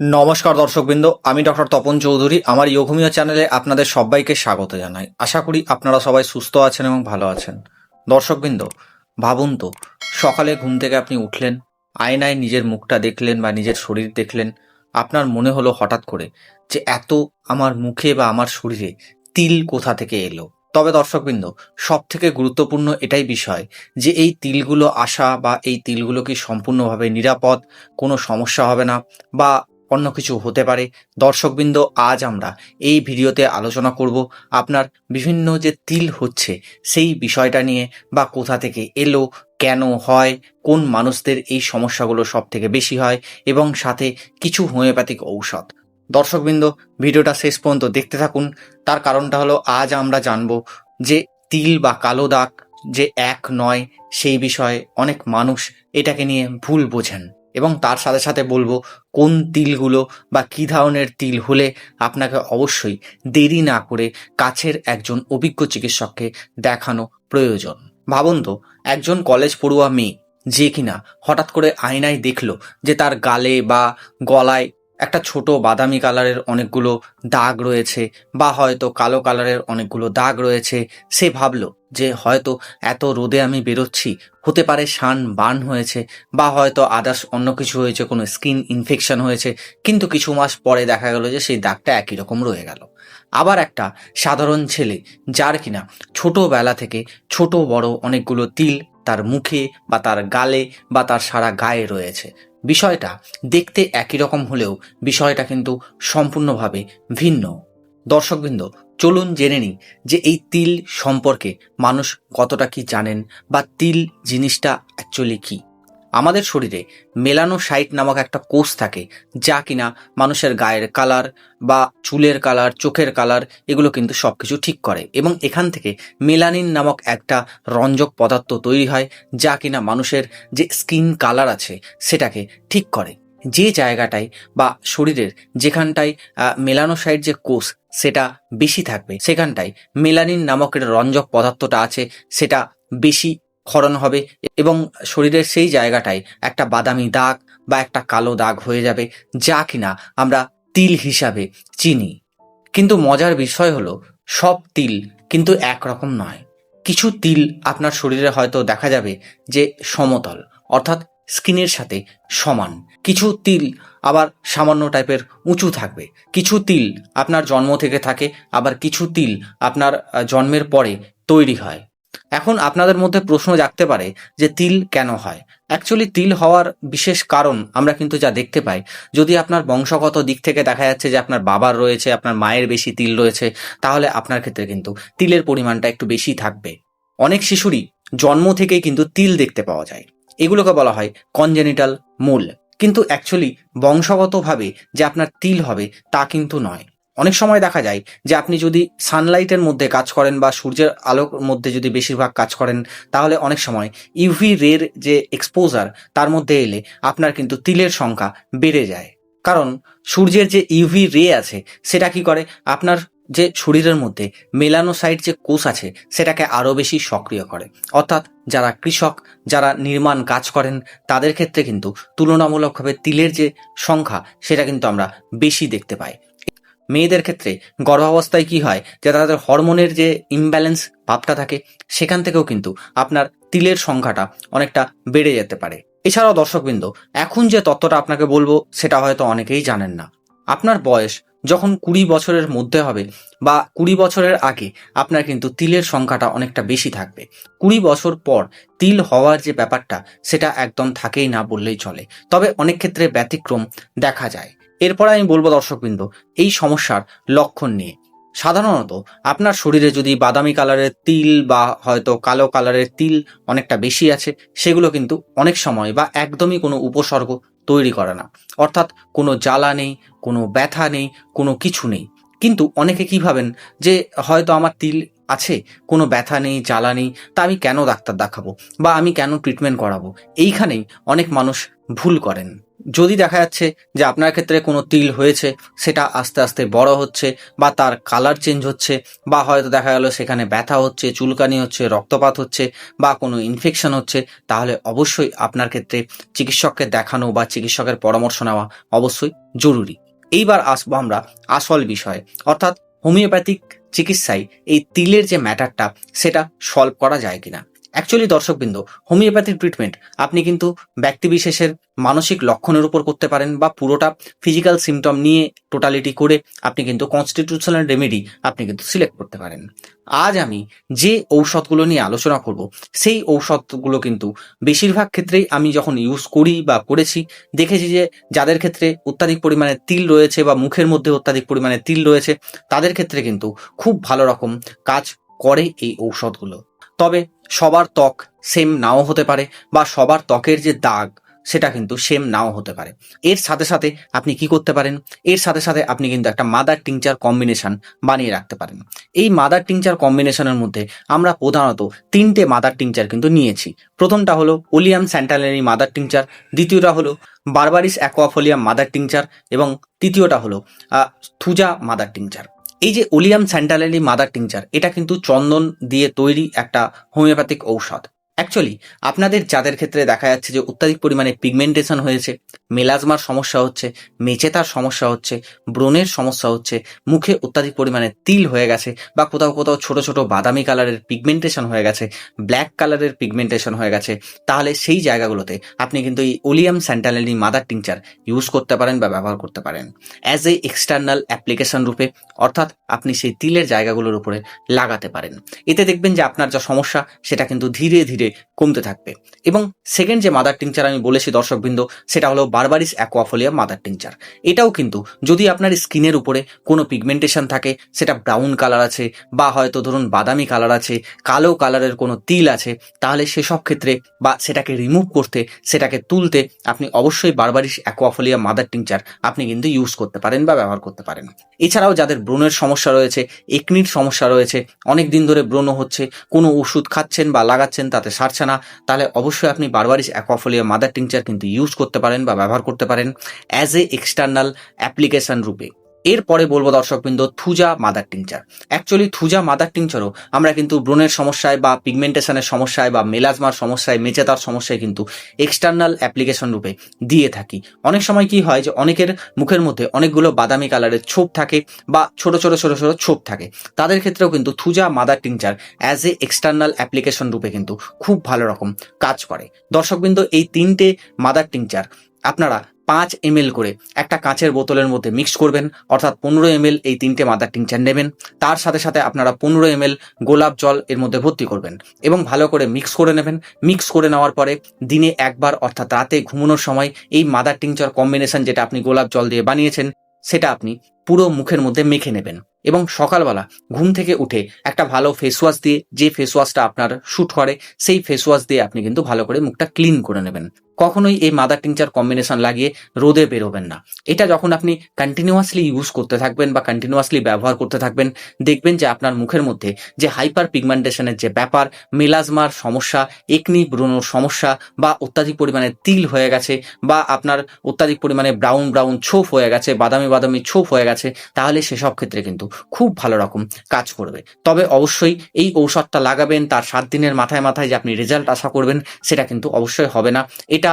নমস্কার দর্শকবৃন্দ, আমি ডক্টর তপন চৌধুরী। আমার যোগমিয়া চ্যানেলে আপনাদের সবাইকে স্বাগত জানাই। আশা করি আপনারা সবাই সুস্থ আছেন এবং ভালো আছেন। দর্শকবৃন্দ, ভাবুন তো, সকালে ঘুম থেকে আপনি উঠলেন, আয়নায় নিজের মুখটা দেখলেন বা নিজের শরীর দেখলেন, আপনার মনে হলো হঠাৎ করে যে এত আমার মুখে বা আমার শরীরে তিল কোথা থেকে এলো। তবে দর্শকবৃন্দ, সব থেকে গুরুত্বপূর্ণ এটাই বিষয় যে এই তিলগুলো আসা বা এই তিলগুলো কি সম্পূর্ণভাবে নিরাপদ, কোনো সমস্যা হবে না বা অন্য কিছু হতে পারে। দর্শকবৃন্দ, আজ আমরা এই ভিডিওতে আলোচনা করব আপনার বিভিন্ন যে তিল হচ্ছে সেই বিষয়টা নিয়ে, বা কোথা থেকে এলো, কেন হয়, কোন মানুষদের এই সমস্যাগুলো সব থেকে বেশি হয়, এবং সাথে কিছু হোমিওপ্যাথিক ঔষধ। দর্শকবৃন্দ, ভিডিওটা শেষ পর্যন্ত দেখতে থাকুন। তার কারণটা হলো আজ আমরা জানব যে তিল বা কালো দাগ যে এক নয়, সেই বিষয়ে অনেক মানুষ এটাকে নিয়ে ভুল বোঝেন, এবং তার সাথে সাথে বলবো কোন তিলগুলো বা কী ধরনের তিল হলে আপনাকে অবশ্যই দেরি না করে কাছের একজন অভিজ্ঞ চিকিৎসককে দেখানো প্রয়োজন। ভাবুন তো, একজন কলেজ পড়ুয়া মেয়ে যে কিনা হঠাৎ করে আয়নায় দেখলো যে তার গালে বা গলায় একটা ছোট বাদামি কালারের অনেকগুলো দাগ রয়েছে, বা হয়তো কালো কালারের অনেকগুলো দাগ রয়েছে। সে ভাবলো যে হয়তো এত রোদে আমি বেরোচ্ছি, হতে পারে সান বার্ন হয়েছে, বা হয়তো আদার্স অন্য কিছু হয়েছে, কোনো স্কিন ইনফেকশন হয়েছে। কিন্তু কিছু মাস পরে দেখা গেল যে সেই দাগটা একই রকম রয়ে গেল। আবার একটা সাধারণ ছেলে যার কিনা ছোটবেলা থেকে ছোট বড় অনেকগুলো তিল তার মুখে বা তার গালে বা তার সারা গায়ে রয়েছে। বিষয়টা দেখতে একই রকম হলেও বিষয়টা কিন্তু সম্পূর্ণভাবে ভিন্ন। দর্শকবৃন্দ, চলুন জেনে নিই যে এই তিল সম্পর্কে মানুষ কতটা কি জানেন, বা তিল জিনিসটা অ্যাকচুয়ালি কি। আমাদের শরীরে মেলানোসাইট নামক একটা কোষ থাকে, যা কিনা মানুষের গায়ের কালার বা চুলের কালার, চোখের কালার, এগুলো কিন্তু সব কিছু ঠিক করে, এবং এখান থেকে মেলানিন নামক একটা রঞ্জক পদার্থ তৈরি হয়, যা কিনা মানুষের যে স্কিন কালার আছে সেটাকে ঠিক করে। যে জায়গাটায় বা শরীরের যেখানটায় মেলানোসাইট যে কোষ সেটা বেশি থাকবে, সেখানটায় মেলানিন নামক রঞ্জক পদার্থটা আছে, সেটা বেশি ক্ষরণ হবে, এবং শরীরের সেই জায়গাটায় একটা বাদামি দাগ বা একটা কালো দাগ হয়ে যাবে, যা কিনা আমরা তিল হিসাবে চিনি। কিন্তু মজার বিষয় হলো, সব তিল কিন্তু একরকম নয়। কিছু তিল আপনার শরীরে হয়তো দেখা যাবে যে সমতল, অর্থাৎ স্কিনের সাথে সমান। কিছু তিল আবার সামান্য টাইপের উঁচু থাকবে। কিছু তিল আপনার জন্ম থেকে থাকে, আবার কিছু তিল আপনার জন্মের পরে তৈরি হয়। এখন আপনাদের মধ্যে প্রশ্ন জাগতে পারে যে তিল কেন হয়। অ্যাকচুয়ালি তিল হওয়ার বিশেষ কারণ আমরা কিন্তু যা দেখতে পাই, যদি আপনার বংশগত দিক থেকে দেখা যাচ্ছে যে আপনার বাবার রয়েছে, আপনার মায়ের বেশি তিল রয়েছে, তাহলে আপনার ক্ষেত্রে কিন্তু তিলের পরিমাণটা একটু বেশি থাকবে। অনেক শিশুরই জন্ম থেকেই কিন্তু তিল দেখতে পাওয়া যায়, এগুলোকে বলা হয় কনজেনিটাল মোল। কিন্তু অ্যাকচুয়ালি বংশগতভাবে যে আপনার তিল হবে তা কিন্তু নয়। অনেক সময় দেখা যায় যে আপনি যদি সানলাইটের মধ্যে কাজ করেন বা সূর্যের আলোর মধ্যে যদি বেশিরভাগ কাজ করেন, তাহলে অনেক সময় ইউভি রের যে এক্সপোজার তার মধ্যে এলে আপনার কিন্তু তিলের সংখ্যা বেড়ে যায়। কারণ সূর্যের যে ইউভি রে আছে সেটা কি করে, আপনার যে শরীরের মধ্যে মেলানোসাইট যে কোষ আছে সেটাকে আরও বেশি সক্রিয় করে। অর্থাৎ যারা কৃষক, যারা নির্মাণ কাজ করেন, তাদের ক্ষেত্রে কিন্তু তুলনামূলকভাবে তিলের যে সংখ্যা সেটা কিন্তু আমরা বেশি দেখতে পাই। মেয়েদের ক্ষেত্রে গর্ভাবস্থায় কি হয়, যে তাদের হরমোনের যে ইমব্যালেন্স ভাবটা থাকে, সেখান থেকেও কিন্তু আপনার তিলের সংখ্যাটা অনেকটা বেড়ে যেতে পারে। এছাড়াও দর্শকবৃন্দ, এখন যে তত্ত্বটা আপনাকে বলবো সেটা হয়তো অনেকেই জানেন না। আপনার বয়স যখন 20 বছরের মধ্যে হবে বা 20 বছরের আগে, আপনার কিন্তু তিলের সংখ্যাটা অনেকটা বেশি থাকবে। 20 বছর পর তিল হওয়ার যে ব্যাপারটা সেটা একদম থাকেই না বললেই চলে, তবে অনেক ক্ষেত্রে ব্যতিক্রম দেখা যায়। এরপর আমি বলবো দর্শকবৃন্দ, এই সমস্যার লক্ষণ নিয়ে। সাধারণত আপনার শরীরে যদি বাদামি কালারের তিল বা হয়তো কালো কালারের তিল অনেকটা বেশি আছে, সেগুলো কিন্তু অনেক সময় বা একদমই কোনো উপসর্গ তৈরি করে না। অর্থাৎ কোনো জ্বালা নেই, কোনো ব্যথা নেই, কোনো কিছু নেই। কিন্তু অনেকে কি ভাবেন যে হয়তো আমার তিল আছে, কোনো ব্যথা নেই, জ্বালা নেই, তা আমি কেন ডাক্তার দেখাবো বা আমি কেন ট্রিটমেন্ট করাবো। এইখানেই অনেক মানুষ ভুল করেন। যদি দেখা যাচ্ছে যে আপনার ক্ষেত্রে কোনো তিল হয়েছে, সেটা আস্তে আস্তে বড় হচ্ছে বা তার কালার চেঞ্জ হচ্ছে, বা হয়তো দেখা গেল সেখানে ব্যথা হচ্ছে, চুলকানি হচ্ছে, রক্তপাত হচ্ছে বা কোনো ইনফেকশন হচ্ছে, তাহলে অবশ্যই আপনার ক্ষেত্রে চিকিৎসককে দেখানো বা চিকিৎসকের পরামর্শ নেওয়া অবশ্যই জরুরি। এইবার আসবো আমরা আসল বিষয়ে, অর্থাৎ হোমিওপ্যাথিক চিকিৎসায় এই তিলের যে ম্যাটারটা সেটা সলভ করা যায় কিনা। অ্যাকচুয়ালি দর্শকবৃন্দ, হোমিওপ্যাথিক ট্রিটমেন্ট আপনি কিন্তু ব্যক্তিবিশেষের মানসিক লক্ষণের উপর করতে পারেন, বা পুরোটা ফিজিক্যাল সিমটম নিয়ে টোটালিটি করে আপনি কিন্তু কনস্টিটিউশনাল রেমেডি আপনি কিন্তু সিলেক্ট করতে পারেন। আজ আমি যে ঔষধগুলো নিয়ে আলোচনা করব, সেই ঔষধগুলো কিন্তু বেশিরভাগ ক্ষেত্রেই আমি যখন ইউজ করি বা করেছি, দেখেছি যে যাদের ক্ষেত্রে অত্যাধিক পরিমাণে তিল রয়েছে বা মুখের মধ্যে অত্যাধিক পরিমাণে তিল রয়েছে, তাদের ক্ষেত্রে কিন্তু খুব ভালো রকম কাজ করে এই ঔষধগুলো। তবে সবার ত্বক সেম নাও হতে পারে, বা সবার ত্বকের যে দাগ সেটা কিন্তু সেম নাও হতে পারে। এর সাথে সাথে আপনি কি করতে পারেন, এর সাথে সাথে আপনি কিন্তু একটা মাদার টিংচার কম্বিনেশন বানিয়ে রাখতে পারেন। এই মাদার টিংচার কম্বিনেশনের মধ্যে আমরা প্রধানত 3টে মাদার টিংচার কিন্তু নিয়েছি। প্রথমটা হলো ওলিয়াম স্যান্টালেরি মাদার টিংচার, দ্বিতীয়টা হলো বারবারিস অ্যাকোয়াফোলিয়াম মাদার টিংচার, এবং তৃতীয়টা হলো থুজা মাদার টিংচার। এই যে ওলিয়াম স্যান্টালেরি মাদার টিংচার, এটা কিন্তু চন্দন দিয়ে তৈরি একটা হোমিওপ্যাথিক ঔষধ। অ্যাকচুয়ালি আপনাদের যাদের ক্ষেত্রে দেখা যাচ্ছে যে অত্যাধিক পরিমাণে পিগমেন্টেশন হয়েছে, মেলাজমার সমস্যা হচ্ছে, মেচেতার সমস্যা হচ্ছে, ব্রণের সমস্যা হচ্ছে, মুখে অত্যাধিক পরিমাণে তিল হয়ে গেছে, বা কোথাও কোথাও ছোট ছোট বাদামি কালারের পিগমেন্টেশন হয়ে গেছে, ব্ল্যাক কালারের পিগমেন্টেশন হয়ে গেছে, তাহলে সেই জায়গাগুলোতে আপনি কিন্তু এই ওলিয়াম স্যান্টালেরি মাদার টিংচার ইউজ করতে পারেন বা ব্যবহার করতে পারেন অ্যাজ এ এক্সটার্নাল অ্যাপ্লিকেশন রূপে, অর্থাৎ আপনি সেই তিলের জায়গাগুলোর উপরে লাগাতে পারেন। এতে দেখবেন যে আপনার যা সমস্যা সেটা কিন্তু ধীরে ধীরে কমতে থাকবে। এবং সেকেন্ড যে মাদার টিংচার আমি বলেছি দর্শকবৃন্দ, সেটা হলো বারবারিস অ্যাকোয়াফোলিয়া মাদার টিংচার। এটাও কিন্তু যদি আপনার স্কিনের উপরে কোনো পিগমেন্টেশন থাকে, সেটা ব্রাউন কালার আছে বা হয়তো ধরুন বাদামি কালার আছে, কালো কালারের কোনো তিল আছে, তাহলে সেসব ক্ষেত্রে বা সেটাকে রিমুভ করতে, সেটাকে তুলতে আপনি অবশ্যই বারবারিস অ্যাকোয়াফোলিয়া মাদার টিংচার আপনি কিন্তু ইউজ করতে পারেন বা ব্যবহার করতে পারেন। এছাড়াও যাদের ব্রণের সমস্যা রয়েছে, একনির সমস্যা রয়েছে, অনেক দিন ধরে ব্রণ হচ্ছে, কোনো ওষুধ খাচ্ছেন বা লাগাচ্ছেন তাতে সারছে না, তাহলে অবশ্যই আপনি বারবারিস অ্যাকোয়াফোলিয়া মাদার টিংচার কিন্তু ইউজ করতে পারেন বা ব্যবহার করতে পারেন অ্যাজ এ এক্সটার্নাল অ্যাপ্লিকেশন রূপে। এরপরে বলবো দর্শকবৃন্দ thuja mother tincture. Actually thuja mother টিংচারও আমরা কিন্তু ব্রণের সমস্যায় বা পিগমেন্টেশনের সমস্যায় বা মেলাজমার সমস্যায়, মেচেতার সমস্যায় কিন্তু এক্সটার্নাল অ্যাপ্লিকেশন রূপে দিয়ে থাকি। অনেক সময় কি হয় যে অনেকের মুখের মধ্যে অনেকগুলো বাদামি কালারের ছোপ থাকে বা ছোট ছোট ছোট ছোট ছোপ থাকে, তাদের ক্ষেত্রেও কিন্তু Thuja mother tincture as a external application রূপে কিন্তু খুব ভালো রকম কাজ করে। দর্শকবৃন্দ, এই 3টে মাদার টিংচার আপনারা 5 ml করে একটা কাঁচের বোতলের মধ্যে মিক্স করবেন, অর্থাৎ 15 ml এই 3টে মাদার টিংচার নেবেন। তার সাথে সাথে আপনারা 15 ml গোলাপ জল এর মধ্যে ভর্তি করবেন এবং ভালো করে মিক্স করে নেবেন। মিক্স করে নেওয়ার পরে দিনে একবার, অর্থাৎ রাতে ঘুমানোর সময় এই মাদার টিংচার কম্বিনেশন যেটা আপনি গোলাপ জল দিয়ে বানিয়েছেন, সেটা আপনি পুরো মুখের মধ্যে মেখে নেবেন এবং সকালবেলা ঘুম থেকে উঠে একটা ভালো ফেস ওয়াশ দিয়ে, যে ফেস ওয়াশটা আপনার শ্যুট করে সেই ফেস ওয়াশ দিয়ে আপনি কিন্তু ভালো করে মুখটা ক্লিন করে নেবেন। কখনোই এই মাদার টিংচার কম্বিনেশন লাগিয়ে রোদে বেরোবেন না। এটা যখন আপনি কন্টিনিউয়াসলি ইউজ করতে থাকবেন বা কন্টিনিউয়াসলি ব্যবহার করতে থাকবেন, দেখবেন যে আপনার মুখের মধ্যে যে হাইপার পিগমেন্টেশনের যে ব্যাপার, মেলাজমার সমস্যা, একনি ব্রণর সমস্যা, বা অত্যাধিক পরিমাণে তিল হয়ে গেছে, বা আপনার অত্যাধিক পরিমাণে ব্রাউন ব্রাউন ছোপ হয়ে গেছে, বাদামি বাদামি ছোপ হয়ে গেছে, তাহলে সেসব ক্ষেত্রে কিন্তু খুব ভালো রকম কাজ করবে। তবে অবশ্যই এই ঔষধটা লাগাবেন, তার 7 দিনের মাথায় মাথায় যে আপনি রেজাল্ট আশা করবেন সেটা কিন্তু অবশ্যই হবে না। এটা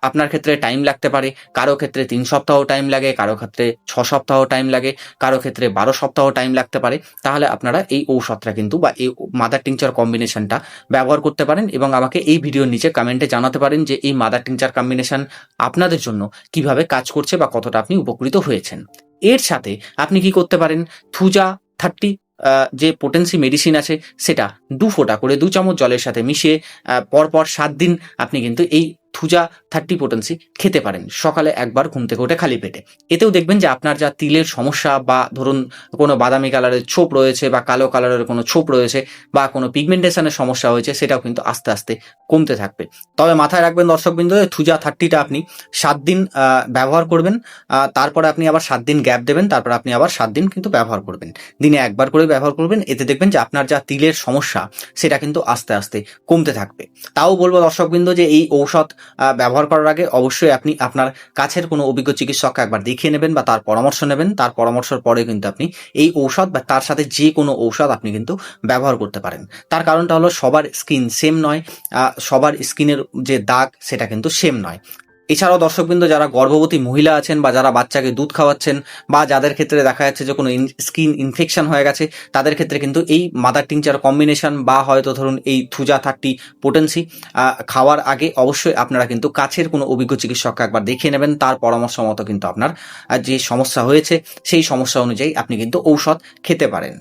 আপনার ক্ষেত্রে টাইম লাগতে পারে, কারো ক্ষেত্রে 3 সপ্তাহ টাইম লাগে, কারো ক্ষেত্রে 6 সপ্তাহ টাইম লাগে, কারো ক্ষেত্রে 12 সপ্তাহ টাইম লাগতে পারে। তাহলে আপনারা এই ঔষধটা কিন্তু বা এই মাদার টিংচার কম্বিনেশনটা ব্যবহার করতে পারেন এবং আমাকে এই ভিডিওর নিচে কমেন্টে জানাতে পারেন যে এই মাদার টিংচার কম্বিনেশন আপনাদের জন্য কিভাবে কাজ করছে বা কতটা আপনি উপকৃত হয়েছেন। এর সাথে আপনি কি করতে পারেন, থুজা 30 যে পোটেন্সি মেডিসিন আছে সেটা 2 ফোঁটা করে 2 চামচ জলের সাথে মিশিয়ে পরপর 7 দিন আপনি কিন্তু এই থুজা 30 পোটেন্সি খেতে পারেন, সকালে একবার ঘুম থেকে উঠে খালি পেটে। এতেও দেখবেন যে আপনার যা তিলের সমস্যা বা ধরুন কোনো বাদামি কালারের ছোপ রয়েছে বা কালো কালারের কোনো ছোপ রয়েছে বা কোনো পিগমেন্টেশনের সমস্যা হয়েছে, সেটাও কিন্তু আস্তে আস্তে কমতে থাকবে। তবে মাথায় রাখবেন দর্শকবৃন্দ, থুজা 30টা আপনি 7 দিন ব্যবহার করবেন, তারপরে আপনি আবার 7 দিন গ্যাপ দেবেন, তারপর আপনি আবার 7 দিন কিন্তু ব্যবহার করবেন, দিনে একবার করে ব্যবহার করবেন। এতে দেখবেন যে আপনার যা তিলের সমস্যা সেটা কিন্তু আস্তে আস্তে কমতে থাকবে। তাও বলবো দর্শকবৃন্দ যে এই ঔষধ ব্যবহার করার আগে অবশ্যই আপনি আপনার কাছের কোনো অভিজ্ঞ চিকিৎসককে একবার দেখিয়ে নেবেন বা তার পরামর্শ নেবেন। তার পরামর্শের পরে কিন্তু আপনি এই ঔষধ বা তার সাথে যে কোনো ঔষধ আপনি কিন্তু ব্যবহার করতে পারেন। তার কারণটা হলো সবার স্কিন সেম নয়, সবার স্কিনের যে দাগ সেটা কিন্তু সেম নয়। এছাড়াও দর্শকবৃন্দ, যারা গর্ভবতী মহিলা আছেন বা যারা বাচ্চাকে দুধ খাওয়াচ্ছেন বা যাদের ক্ষেত্রে দেখা যাচ্ছে যে কোনো স্কিন ইনফেকশন হয়ে গেছে, তাদের ক্ষেত্রে কিন্তু এই মাদার টিংচার কম্বিনেশন বা হয়তো ধরুন এই থুজা 30 পোটেন্সি খাওয়ার আগে অবশ্যই আপনারা কিন্তু কাছের কোনো অভিজ্ঞ চিকিৎসককে একবার দেখিয়ে নেবেন। তার পরামর্শ মতো কিন্তু আপনার যে সমস্যা হয়েছে সেই সমস্যা অনুযায়ী আপনি কিন্তু ঔষধ খেতে পারেন।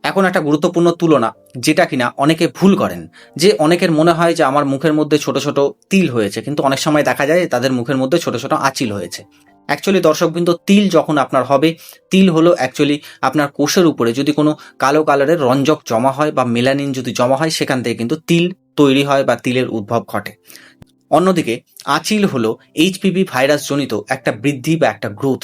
এখন একটা গুরুত্বপূর্ণ তুলনা, যেটা কিনা অনেকে ভুল করেন, যে অনেকের মনে হয় যে আমার মুখের মধ্যে ছোট ছোট তিল হয়েছে, কিন্তু অনেক সময় দেখা যায় তাদের মুখের মধ্যে ছোট ছোট আঁচিল হয়েছে। অ্যাকচুয়ালি দর্শকবৃন্দ, তিল যখন আপনার হবে, তিল হলো অ্যাকচুয়ালি আপনার কোষের উপরে যদি কোনো কালো কালারের রঞ্জক জমা হয় বা মেলানিন যদি জমা হয়, সেখান থেকে কিন্তু তিল তৈরি হয় বা তিলের উদ্ভব ঘটে। অন্যদিকে আঁচিল হলো এইচপিভি ভাইরাস জনিত একটা বৃদ্ধি বা একটা গ্রোথ।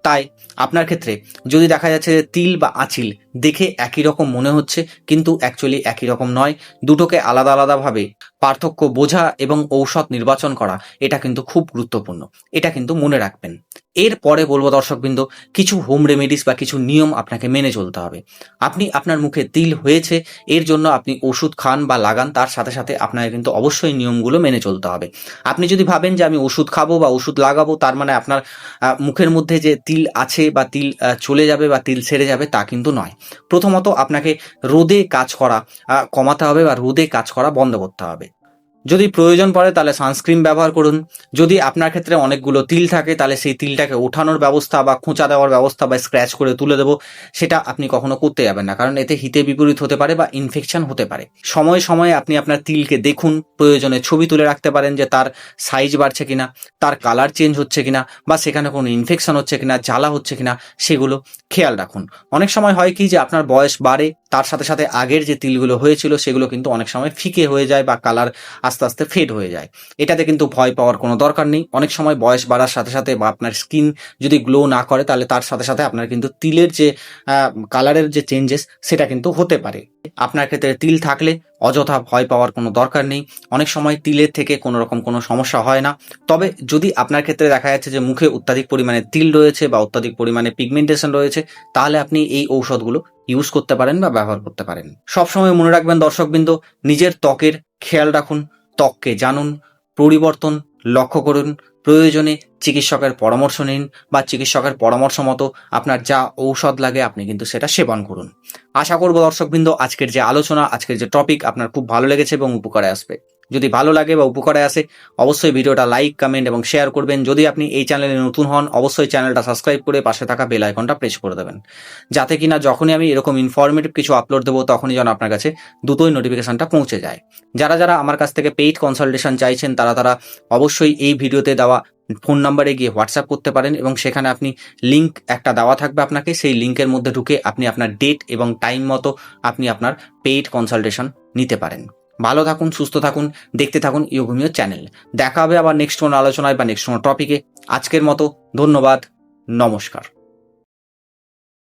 তাই আপনার ক্ষেত্রে যদি দেখা যাচ্ছে যে তিল বা আঁচিল দেখে একই রকম মনে হচ্ছে, কিন্তু অ্যাকচুয়ালি একই রকম নয়, দুটোকে আলাদা আলাদাভাবে পার্থক্য বোঝা এবং ঔষধ নির্বাচন করা এটা কিন্তু খুব গুরুত্বপূর্ণ। এটা কিন্তু মনে রাখবেন। এরপরে বলবো দর্শকবৃন্দ, কিছু হোম রেমেডিস বা কিছু নিয়ম আপনাকে মেনে চলতে হবে। আপনি আপনার মুখে তিল হয়েছে, এর জন্য আপনি ওষুধ খান বা লাগান, তার সাথে সাথে আপনাকে কিন্তু অবশ্যই নিয়মগুলো মেনে চলতে হবে। আপনি যদি ভাবেন যে আমি ওষুধ খাবো বা ওষুধ লাগাবো, তার মানে আপনার মুখের মধ্যে যে তিল আছে বা তিল চলে যাবে বা তিল সেরে যাবে, তা কিন্তু নয়। প্রথমত আপনাকে রোদে কাজ করা কমাতে হবে বা রোদে কাজ করা বন্ধ করতে হবে। যদি প্রয়োজন পড়ে তাহলে সানস্ক্রিন ব্যবহার করুন। যদি আপনার ক্ষেত্রে অনেকগুলো তিল থাকে, তাহলে সেই তিলটাকে ওঠানোর ব্যবস্থা বা খোঁচা দেওয়ার ব্যবস্থা বা স্ক্র্যাচ করে তুলে দেবো, সেটা আপনি কখনো করতে যাবেন না, কারণ এতে হিতে বিপরীত হতে পারে বা ইনফেকশন হতে পারে। সময়ে সময়ে আপনি আপনার তিলকে দেখুন, প্রয়োজনে ছবি তুলে রাখতে পারেন যে তার সাইজ বাড়ছে কিনা, তার কালার চেঞ্জ হচ্ছে কিনা, বা সেখানে কোনো ইনফেকশন হচ্ছে কিনা, জ্বালা হচ্ছে কিনা, সেগুলো খেয়াল রাখুন। অনেক সময় হয় কি যে আপনার বয়স বাড়ে, তার সাথে সাথে আগের যে তিলগুলো হয়েছিল সেগুলো কিন্তু অনেক সময় ফিকে হয়ে যায় বা কালার আস্তে আস্তে ফেড হয়ে যায়। এটাতে কিন্তু ভয় পাওয়ার কোনো দরকার নেই। অনেক সময় বয়স বাড়ার সাথে সাথে বা আপনার স্কিন যদি গ্লো না করে, তাহলে তার সাথে সাথে আপনার কিন্তু তিলের যে কালারের যে চেঞ্জেস সেটা কিন্তু হতে পারে। আপনার ক্ষেত্রে তিল থাকলে অযথা ভয় পাওয়ার কোনো দরকার নেই। অনেক সময় তিলের থেকে কোনো রকম কোনো সমস্যা হয় না। তবে যদি আপনার ক্ষেত্রে দেখা যাচ্ছে যে মুখে অত্যাধিক পরিমাণে তিল রয়েছে বা অত্যাধিক পরিমাণে পিগমেন্টেশন রয়েছে, তাহলে আপনি এই ঔষধগুলো ইউজ করতে পারেন বা ব্যবহার করতে পারেন। সবসময় মনে রাখবেন দর্শকবৃন্দ, নিজের ত্বকের খেয়াল রাখুন, ত্বককে জানুন, পরিবর্তন লক্ষ্য করুন, প্রয়োজনে চিকিৎসকের পরামর্শ নিন বা চিকিৎসকের পরামর্শ মতো আপনার যা ঔষধ লাগে আপনি কিন্তু সেটা সেবন করুন। আশা করব দর্শকবৃন্দ, আজকের যে আলোচনা, আজকের যে টপিক আপনার খুব ভালো লেগেছে এবং উপকারে আসবে। যদি ভালো লাগে বা উপকারে আসে, অবশ্যই ভিডিওটা লাইক, কমেন্ট এবং শেয়ার করবেন। যদি আপনি এই চ্যানেলে নতুন হন, অবশ্যই চ্যানেলটা সাবস্ক্রাইব করে পাশে থাকা বেল আইকনটা প্রেস করে দেবেন, যাতে কিনা যখনই আমি এরকম ইনফরমেটিভ কিছু আপলোড দেবো, তখনই যেন আপনার কাছে দ্রুতই নোটিফিকেশনটা পৌঁছে যায়। যারা যারা আমার কাছ থেকে পেইড কনসালটেশন চাইছেন, তারা অবশ্যই এই ভিডিওতে দেওয়া ফোন নাম্বারে গিয়ে হোয়াটসঅ্যাপ করতে পারেন, এবং সেখানে আপনি লিঙ্ক একটা দেওয়া থাকবে আপনাকে, সেই লিঙ্কের মধ্যে ঢুকে আপনি আপনার ডেট এবং টাইম মতো আপনি আপনার পেইড কনসালটেশন নিতে পারেন। ভালো থাকুন, সুস্থ থাকুন, দেখতে থাকুন ইয়োগমিও চ্যানেল। দেখা হবে আবার নেক্সট কোনো আলোচনায় বা নেক্সট কোনো টপিকে। আজকের মতো ধন্যবাদ, নমস্কার।